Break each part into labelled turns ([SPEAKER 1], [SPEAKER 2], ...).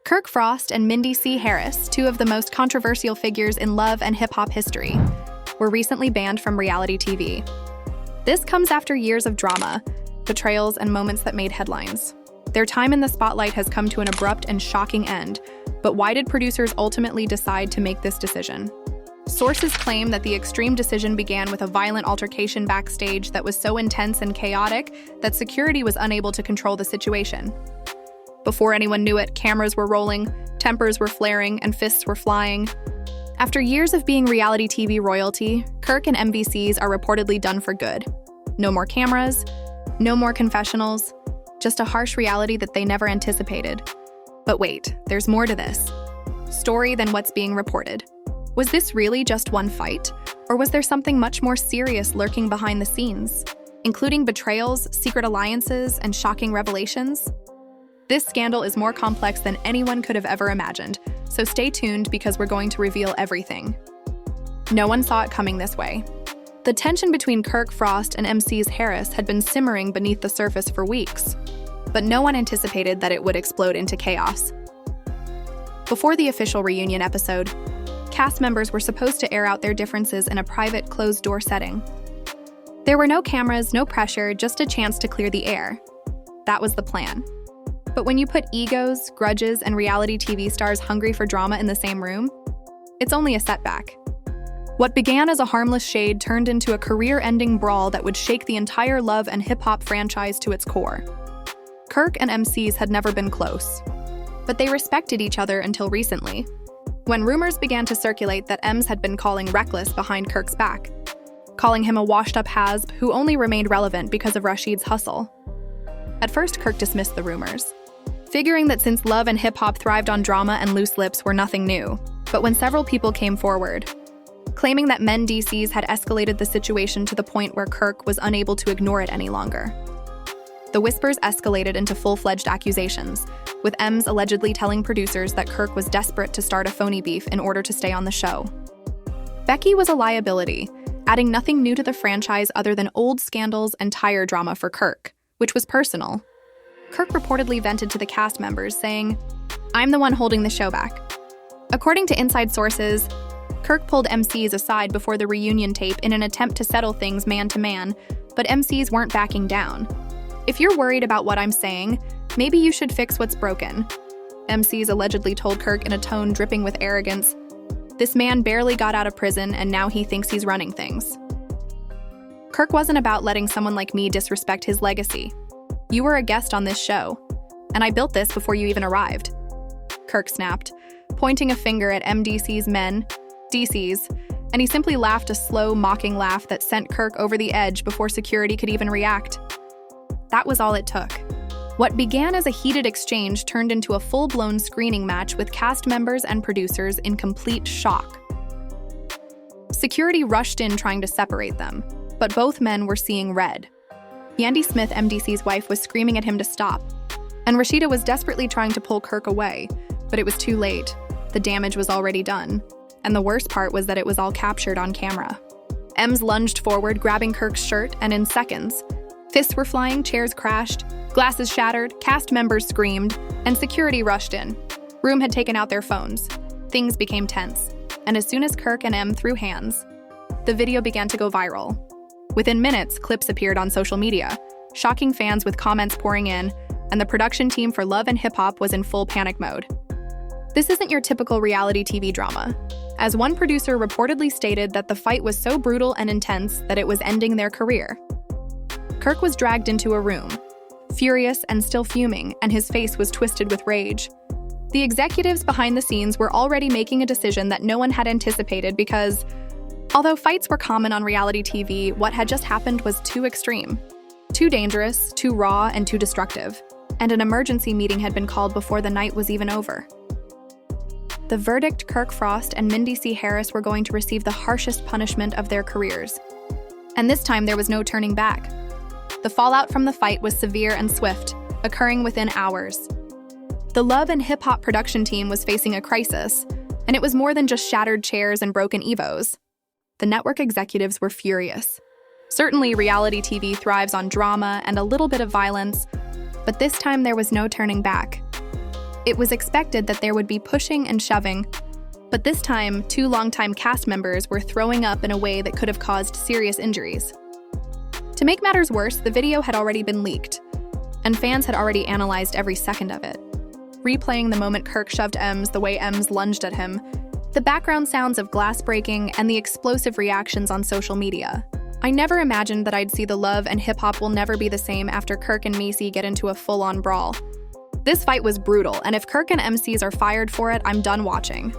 [SPEAKER 1] Kirk Frost and Mendeecees, two of the most controversial figures in love and hip-hop history, were recently banned from reality TV. This comes after years of drama, betrayals, and moments that made headlines. Their time in the spotlight has come to an abrupt and shocking end, but why did producers ultimately decide to make this decision? Sources claim that the extreme decision began with a violent altercation backstage that was so intense and chaotic that security was unable to control the situation. Before anyone knew it, cameras were rolling, tempers were flaring, and fists were flying. After years of being reality TV royalty, Kirk and Mendeecees are reportedly done for good. No more cameras, no more confessionals, just a harsh reality that they never anticipated. But wait, there's more to this story than what's being reported. Was this really just one fight, or was there something much more serious lurking behind the scenes, including betrayals, secret alliances, and shocking revelations? This scandal is more complex than anyone could have ever imagined, so stay tuned because we're going to reveal everything. No one saw it coming this way. The tension between Kirk Frost and Mendeecees had been simmering beneath the surface for weeks, but no one anticipated that it would explode into chaos. Before the official reunion episode, cast members were supposed to air out their differences in a private, closed-door setting. There were no cameras, no pressure, just a chance to clear the air. That was the plan. But when you put egos, grudges, and reality TV stars hungry for drama in the same room, it's only a setback. What began as a harmless shade turned into a career-ending brawl that would shake the entire love and hip-hop franchise to its core. Kirk and Mendeecees had never been close, but they respected each other until recently, when rumors began to circulate that Ems had been calling reckless behind Kirk's back, calling him a washed-up hasb who only remained relevant because of Rashid's hustle. At first, Kirk dismissed the rumors, figuring that since love and hip-hop thrived on drama and loose lips were nothing new. But when several people came forward, claiming that Mendeecees had escalated the situation to the point where Kirk was unable to ignore it any longer, the whispers escalated into full-fledged accusations, with Ems allegedly telling producers that Kirk was desperate to start a phony beef in order to stay on the show. Becky was a liability, adding nothing new to the franchise other than old scandals and tire drama for Kirk, which was personal. Kirk reportedly vented to the cast members, saying, "I'm the one holding the show back." According to inside sources, Kirk pulled Mendeecees aside before the reunion tape in an attempt to settle things man-to-man, but Mendeecees weren't backing down. "If you're worried about what I'm saying, maybe you should fix what's broken," Mendeecees allegedly told Kirk in a tone dripping with arrogance. "This man barely got out of prison and now he thinks he's running things." Kirk wasn't about letting someone like me disrespect his legacy. "You were a guest on this show, and I built this before you even arrived," Kirk snapped, pointing a finger at Mendeecees' Mendeecees, and he simply laughed a slow, mocking laugh that sent Kirk over the edge before security could even react. That was all it took. What began as a heated exchange turned into a full-blown screening match with cast members and producers in complete shock. Security rushed in trying to separate them, but both men were seeing red. Yandy Smith, Mendeecees' wife, was screaming at him to stop, and Rashida was desperately trying to pull Kirk away, but it was too late. The damage was already done, and the worst part was that it was all captured on camera. Ems lunged forward, grabbing Kirk's shirt, and in seconds, fists were flying, chairs crashed, glasses shattered, cast members screamed, and security rushed in. Room had taken out their phones. Things became tense, and as soon as Kirk and Em threw hands, the video began to go viral. Within minutes, clips appeared on social media, shocking fans with comments pouring in, and the production team for Love and Hip Hop was in full panic mode. This isn't your typical reality TV drama, as one producer reportedly stated that the fight was so brutal and intense that it was ending their career. Kirk was dragged into a room, furious and still fuming, and his face was twisted with rage. The executives behind the scenes were already making a decision that no one had anticipated because, although fights were common on reality TV, what had just happened was too extreme, too dangerous, too raw, and too destructive, and an emergency meeting had been called before the night was even over. The verdict: Kirk Frost and Mendeecees were going to receive the harshest punishment of their careers. And this time there was no turning back. The fallout from the fight was severe and swift, occurring within hours. The Love and Hip Hop production team was facing a crisis, and it was more than just shattered chairs and broken Evos. The network executives were furious. Certainly, reality TV thrives on drama and a little bit of violence, but this time there was no turning back. It was expected that there would be pushing and shoving, but this time, 2 longtime cast members were throwing up in a way that could have caused serious injuries. To make matters worse, the video had already been leaked, and fans had already analyzed every second of it. Replaying the moment Kirk shoved Ems the way Ems lunged at him, the background sounds of glass breaking, and the explosive reactions on social media. I never imagined that I'd see the love and hip-hop will never be the same after Kirk and Mendeecees get into a full-on brawl. This fight was brutal, and if Kirk and Mendeecees are fired for it, I'm done watching.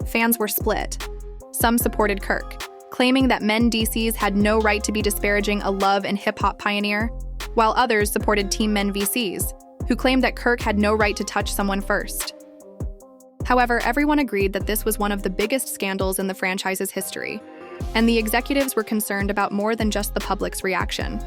[SPEAKER 1] Fans were split. Some supported Kirk, claiming that Mendeecees had no right to be disparaging a love and hip-hop pioneer, while others supported Team Mendeecees, who claimed that Kirk had no right to touch someone first. However, everyone agreed that this was one of the biggest scandals in the franchise's history, and the executives were concerned about more than just the public's reaction.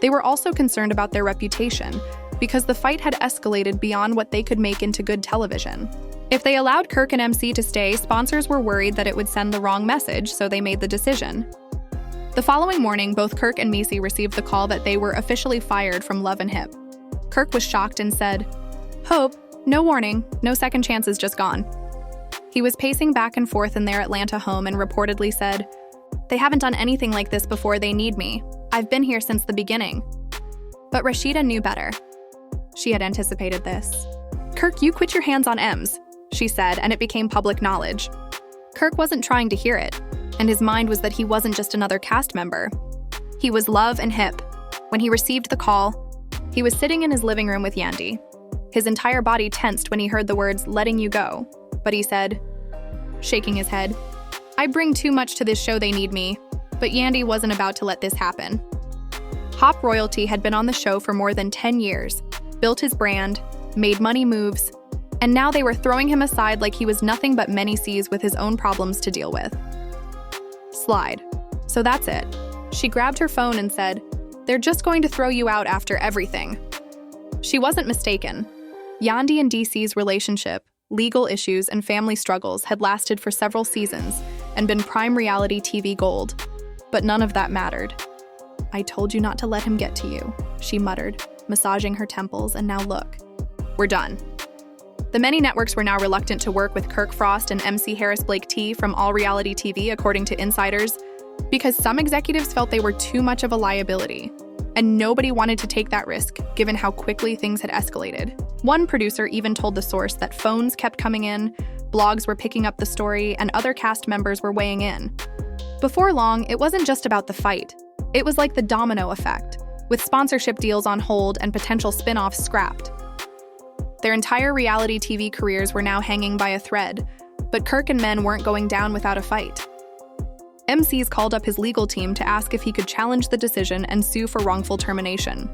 [SPEAKER 1] They were also concerned about their reputation, because the fight had escalated beyond what they could make into good television. If they allowed Kirk and MC to stay, sponsors were worried that it would send the wrong message, so they made the decision. The following morning, both Kirk and Mendeecees received the call that they were officially fired from Love and Hip. Kirk was shocked and said, "Hope, no warning, no second chances, just gone." He was pacing back and forth in their Atlanta home and reportedly said, "They haven't done anything like this before, they need me. I've been here since the beginning." But Rashida knew better. She had anticipated this. "Kirk, you quit your hands on Ems," she said, and it became public knowledge. Kirk wasn't trying to hear it, and his mind was that he wasn't just another cast member. He was Love and Hip. When he received the call, he was sitting in his living room with Yandy. His entire body tensed when he heard the words, "letting you go," but he said, shaking his head, "I bring too much to this show, they need me." But Yandy wasn't about to let this happen. Hop royalty had been on the show for more than 10 years, built his brand, made money moves, and now they were throwing him aside like he was nothing but Mendeecees with his own problems to deal with. Slide. So that's it. She grabbed her phone and said, "They're just going to throw you out after everything." She wasn't mistaken. Yandy and DC's relationship, legal issues, and family struggles had lasted for several seasons and been prime reality TV gold. But none of that mattered. "I told you not to let him get to you," she muttered, massaging her temples, "and now look. We're done." The many networks were now reluctant to work with Kirk Frost and MC Harris Blake T from All Reality TV, according to insiders, because some executives felt they were too much of a liability, and nobody wanted to take that risk, given how quickly things had escalated. One producer even told the source that phones kept coming in, blogs were picking up the story, and other cast members were weighing in. Before long, it wasn't just about the fight. It was like the domino effect, with sponsorship deals on hold and potential spin-offs scrapped. Their entire reality TV careers were now hanging by a thread, but Kirk and Men weren't going down without a fight. Mendeecees called up his legal team to ask if he could challenge the decision and sue for wrongful termination.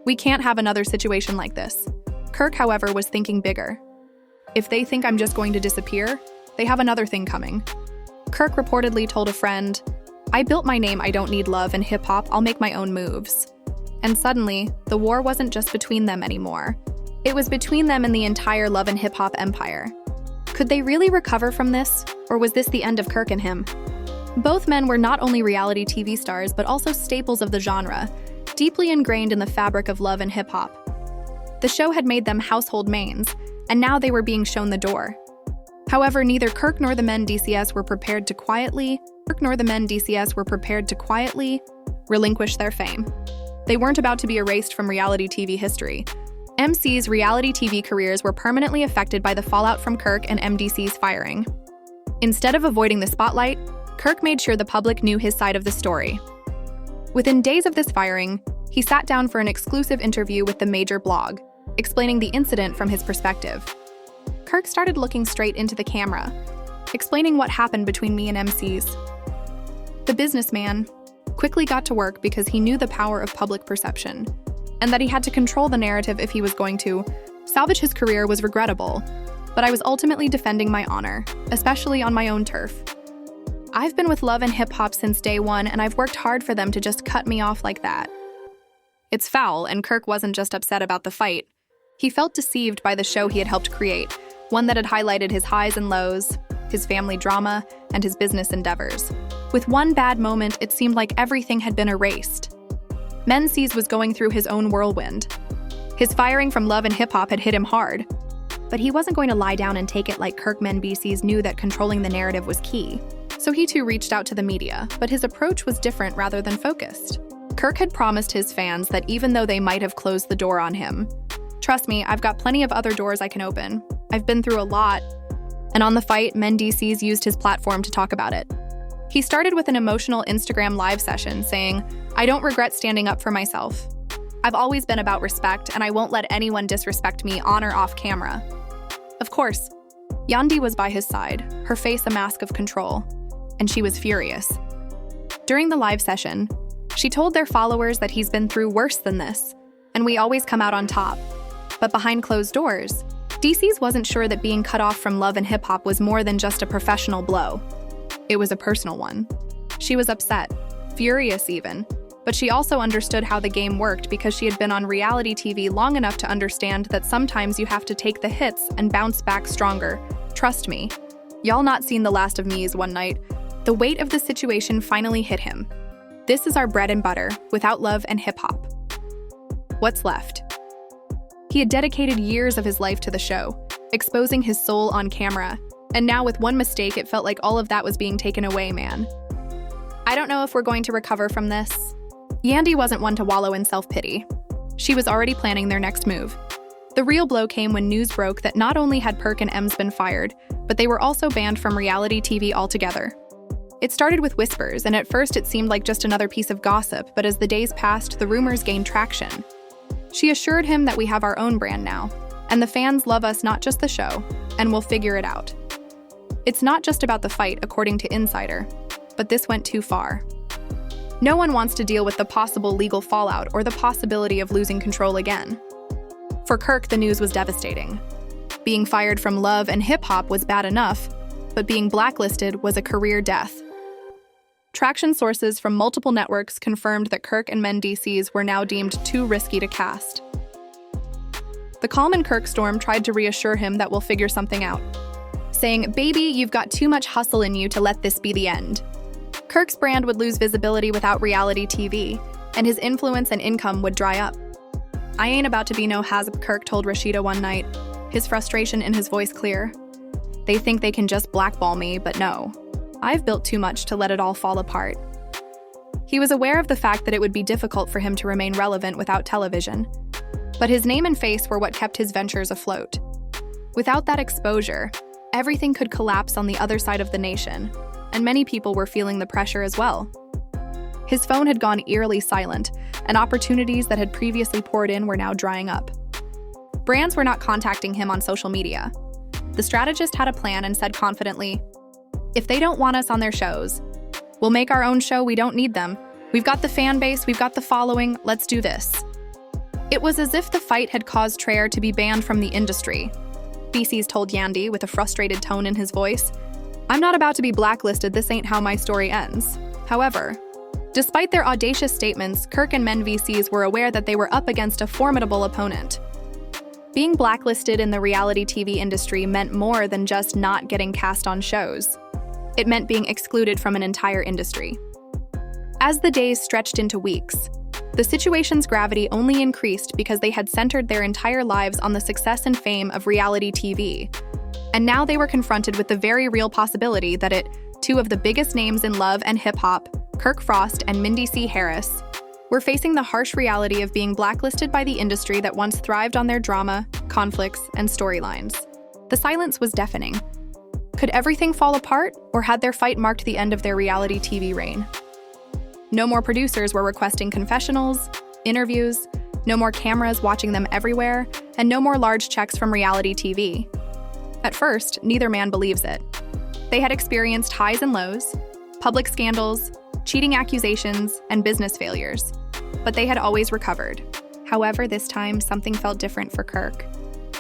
[SPEAKER 1] "We can't have another situation like this." Kirk, however, was thinking bigger. "If they think I'm just going to disappear, they have another thing coming." Kirk reportedly told a friend, "I built my name, I don't need love and hip-hop, I'll make my own moves." And suddenly, the war wasn't just between them anymore. It was between them and the entire love and hip-hop empire. Could they really recover from this, or was this the end of Kirk and him? Both men were not only reality TV stars, but also staples of the genre, deeply ingrained in the fabric of love and hip-hop. The show had made them household names, and now they were being shown the door. However, neither Kirk nor the Mendeecees were prepared to quietly relinquish their fame. They weren't about to be erased from reality TV history. MC's reality TV careers were permanently affected by the fallout from Kirk and Mendeecees' firing. Instead of avoiding the spotlight, Kirk made sure the public knew his side of the story. Within days of this firing, he sat down for an exclusive interview with the major blog, explaining the incident from his perspective. Kirk started looking straight into the camera, explaining what happened between me and Mendeecees. The businessman quickly got to work because he knew the power of public perception, and that he had to control the narrative if he was going to. Salvage his career was regrettable, but I was ultimately defending my honor, especially on my own turf. I've been with love and hip-hop since day one, and I've worked hard for them to just cut me off like that. It's foul, and Kirk wasn't just upset about the fight. He felt deceived by the show he had helped create, one that had highlighted his highs and lows, his family drama, and his business endeavors. With one bad moment, it seemed like everything had been erased. Mendeecees was going through his own whirlwind. His firing from love and hip-hop had hit him hard, but he wasn't going to lie down and take it like Kirk. Mendeecees knew that controlling the narrative was key. So he too reached out to the media, but his approach was different rather than focused. Kirk had promised his fans that even though they might have closed the door on him, "Trust me, I've got plenty of other doors I can open. I've been through a lot." And on the fight, Mendeecees used his platform to talk about it. He started with an emotional Instagram live session saying, "I don't regret standing up for myself. I've always been about respect, and I won't let anyone disrespect me on or off camera." Of course, Yandi was by his side, her face a mask of control, and she was furious. During the live session, she told their followers that he's been through worse than this, and we always come out on top. But behind closed doors, Mendeecees wasn't sure that being cut off from love and hip-hop was more than just a professional blow. It was a personal one. She was upset, furious even, but she also understood how the game worked because she had been on reality TV long enough to understand that sometimes you have to take the hits and bounce back stronger. Trust me. Y'all not seen the last of me's one night. The weight of the situation finally hit him. This is our bread and butter, without love and hip-hop. What's left? He had dedicated years of his life to the show, exposing his soul on camera, and now with one mistake it felt like all of that was being taken away, man. I don't know if we're going to recover from this. Yandi wasn't one to wallow in self-pity. She was already planning their next move. The real blow came when news broke that not only had Kirk and Ems been fired, but they were also banned from reality TV altogether. It started with whispers, and at first it seemed like just another piece of gossip, but as the days passed, the rumors gained traction. She assured him that we have our own brand now, and the fans love us, not just the show, and we'll figure it out. It's not just about the fight, according to Insider, but this went too far. No one wants to deal with the possible legal fallout or the possibility of losing control again. For Kirk, the news was devastating. Being fired from love and hip-hop was bad enough, but being blacklisted was a career death. Traction sources from multiple networks confirmed that Kirk and Mendeecees were now deemed too risky to cast. The calm in Kirk storm tried to reassure him that we'll figure something out, saying, "Baby, you've got too much hustle in you to let this be the end." Kirk's brand would lose visibility without reality TV, and his influence and income would dry up. "I ain't about to be no hazard," Kirk told Rashida one night, his frustration in his voice clear. "They think they can just blackball me, but no. I've built too much to let it all fall apart." He was aware of the fact that it would be difficult for him to remain relevant without television, but his name and face were what kept his ventures afloat. Without that exposure, everything could collapse on the other side of the nation, and many people were feeling the pressure as well. His phone had gone eerily silent, and opportunities that had previously poured in were now drying up. Brands were not contacting him on social media. The strategist had a plan and said confidently, "If they don't want us on their shows, we'll make our own show. We don't need them. We've got the fan base, we've got the following, let's do this." It was as if the fight had caused Traer to be banned from the industry. Mendeecees told Yandi with a frustrated tone in his voice, "I'm not about to be blacklisted, this ain't how my story ends." However, despite their audacious statements, Kirk and Mendeecees were aware that they were up against a formidable opponent. Being blacklisted in the reality TV industry meant more than just not getting cast on shows. It meant being excluded from an entire industry. As the days stretched into weeks, the situation's gravity only increased because they had centered their entire lives on the success and fame of reality TV. And now they were confronted with the very real possibility that two of the biggest names in love and hip-hop, Kirk Frost and Mendeecees Harris, were facing the harsh reality of being blacklisted by the industry that once thrived on their drama, conflicts, and storylines. The silence was deafening. Could everything fall apart, or had their fight marked the end of their reality TV reign? No more producers were requesting confessionals, interviews, no more cameras watching them everywhere, and no more large checks from reality TV. At first, neither man believes it. They had experienced highs and lows, public scandals, cheating accusations, and business failures, but they had always recovered. However, this time, something felt different for Kirk.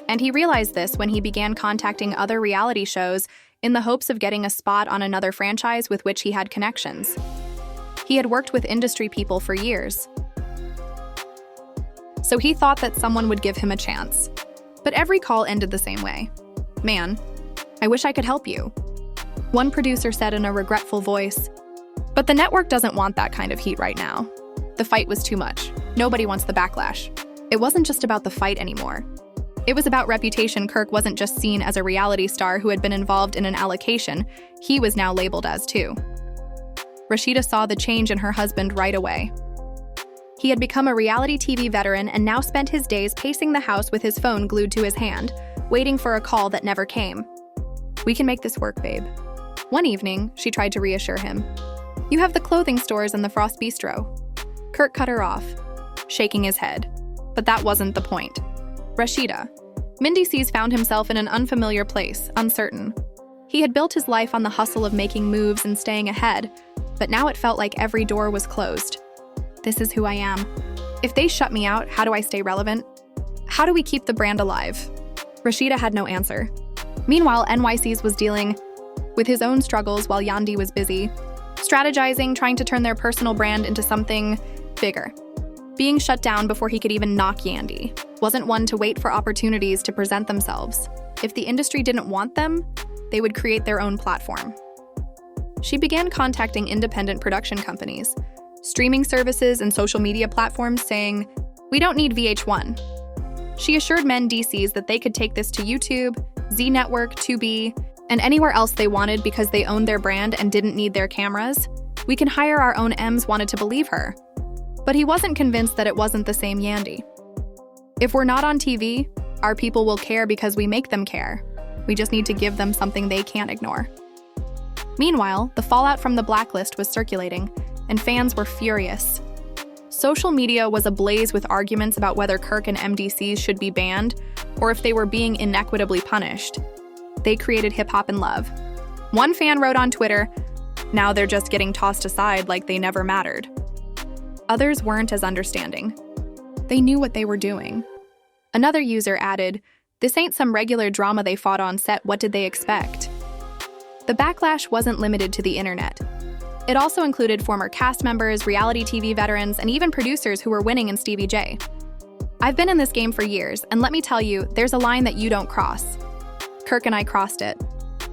[SPEAKER 1] And he realized this when he began contacting other reality shows in the hopes of getting a spot on another franchise with which he had connections. He had worked with industry people for years, so he thought that someone would give him a chance. But every call ended the same way. "Man, I wish I could help you," one producer said in a regretful voice. But the network doesn't want that kind of heat right now. The fight was too much. Nobody wants the backlash. It wasn't just about the fight anymore. It was about reputation. Kirk wasn't just seen as a reality star who had been involved in an allocation, he was now labeled as too. Rashida saw the change in her husband right away. He had become a reality TV veteran and now spent his days pacing the house with his phone glued to his hand, waiting for a call that never came. "We can make this work, babe." One evening, she tried to reassure him. "You have the clothing stores and the Frost Bistro." Kirk cut her off, shaking his head. But that wasn't the point. Rashida. Mendeecees found himself in an unfamiliar place, uncertain. He had built his life on the hustle of making moves and staying ahead, but now it felt like every door was closed. "This is who I am. If they shut me out, how do I stay relevant? How do we keep the brand alive?" Rashida had no answer. Meanwhile, NYC's was dealing with his own struggles while Yandi was busy, strategizing, trying to turn their personal brand into something bigger. Being shut down before he could even knock Yandi wasn't one to wait for opportunities to present themselves. If the industry didn't want them, they would create their own platform. She began contacting independent production companies, streaming services, and social media platforms saying, "We don't need VH1." She assured Mendeecees that they could take this to YouTube, Z Network, Tubi, and anywhere else they wanted because they owned their brand and didn't need their cameras. "We can hire our own." M's wanted to believe her. But he wasn't convinced that it wasn't the same Yandi. "If we're not on TV, our people will care because we make them care. We just need to give them something they can't ignore." Meanwhile, the fallout from the Blacklist was circulating, and fans were furious. Social media was ablaze with arguments about whether Kirk and Mendeecees should be banned or if they were being inequitably punished. They created hip-hop in love. One fan wrote on Twitter, "Now they're just getting tossed aside like they never mattered." Others weren't as understanding. They knew what they were doing. Another user added, "This ain't some regular drama they fought on set, what did they expect?" The backlash wasn't limited to the internet. It also included former cast members, reality TV veterans, and even producers who were winning in Stevie J. "I've been in this game for years, and let me tell you, there's a line that you don't cross. Kirk and I crossed it.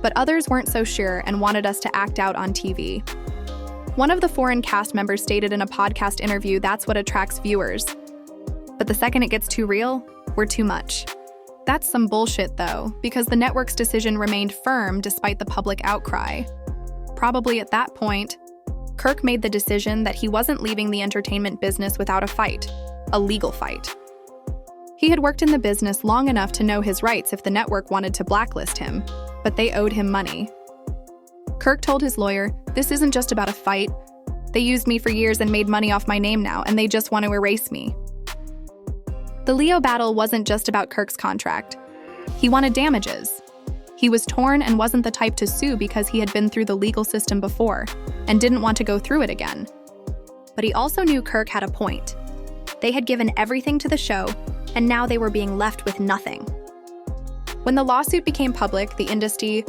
[SPEAKER 1] But others weren't so sure and wanted us to act out on TV." One of the foreign cast members stated in a podcast interview that's what attracts viewers. But the second it gets too real, we're too much. That's some bullshit though, because the network's decision remained firm despite the public outcry. Probably at that point, Kirk made the decision that he wasn't leaving the entertainment business without a fight, a legal fight. He had worked in the business long enough to know his rights if the network wanted to blacklist him, but they owed him money. Kirk told his lawyer, "This isn't just about a fight. They used me for years and made money off my name now, and they just want to erase me." The Leo battle wasn't just about Kirk's contract. He wanted damages. He was torn and wasn't the type to sue because he had been through the legal system before and didn't want to go through it again. But he also knew Kirk had a point. They had given everything to the show, and now they were being left with nothing. When the lawsuit became public, the industry